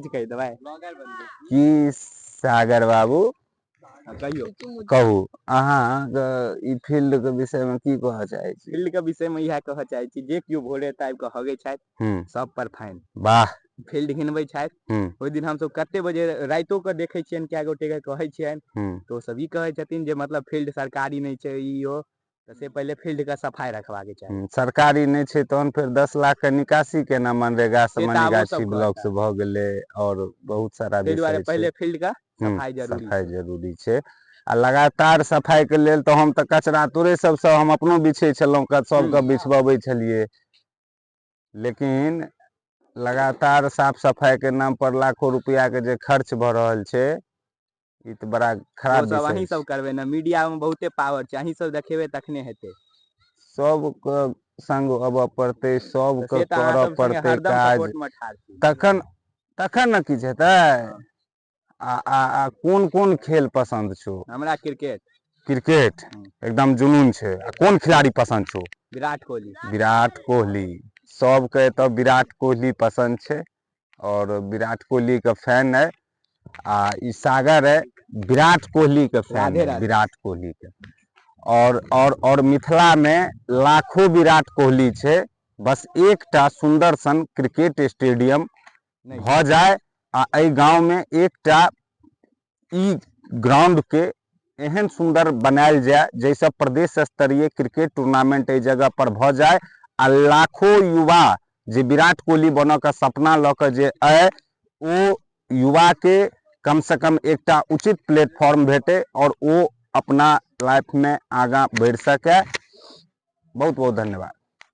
कही देबै की सागर बाबू कहियो कहू अहाँ ई फील्ड के विषय में की कहऽ चाहै छी? फील्ड के विषय में इएह कहऽ चाहै छी जे केओ भोरे आबि कऽ हगै छथि सब पर फाइन। वाह। फील्ड घिनबै छथि ओहि दिन हमसब कते बजे राइतो के देखै छियनि कए गोटे के कहै छियनि तो सब ई कहै छथिन जे मतलब फील्ड सरकारी नहीं छै ई ओ से पहले फील्ड का सफाई रखवा के चाही। सरकारी नहीं छै तहन फिर 10 लाख के निकासी केना मनरेगा से मनीगाछी ब्लॉक से भ गेलै और बहुत सारा विषय छै। पहले फील्ड का सफाई जरूरी छै आ लगातार सफाई के लेल तो हम त कचरा तोरे सबसे हम अपनो बिछै छलहुँ सबके बिछबबै छलिए लेकिन लगातार साफ सफाई के नाम पर लाखों रुपया के जे खर्च भ रहल छै ई तो बड़ा खराब विषय छै। अहीं सब करबै ना मीडिया में बहुते पावर छै अहीं सब देखेबै तखने हेतै। सबके संग अब पड़तै सबके करऽ पड़तै काज तखन न किछ हेतै। आ कोन कोन खेल पसंद छौ? हमरा क्रिकेट। क्रिकेट एकदम जुनून छै आ कोन खिलाड़ी पसंद छौ? विराट कोहली। विराट कोहली सबके एतऽ विराट कोहली पसंद छै और विराट कोहली के फैन है आ ई सागर है विराट कोहली के फैन है विराट कोहली के और मिथिला में लाखों विराट कोहली छै बस एकटा सुंदर सन क्रिकेट स्टेडियम भ जाए आ एहि गांव में एकटा ई ग्राउंड के एहन सुंदर बनायल जाए जैसे प्रदेश स्तरीय क्रिकेट टूर्नामेंट एहि जगह पर भ जाए आ लाखों युवा जे विराट कोहली बनऽ के सपना लऽ के जे आए ओ युवा के कम से कम एकटा उचित प्लेटफॉर्म भेटे और वो अपना लाइफ में आगाँ बढ़ि सके। बहुत बहुत धन्यवाद।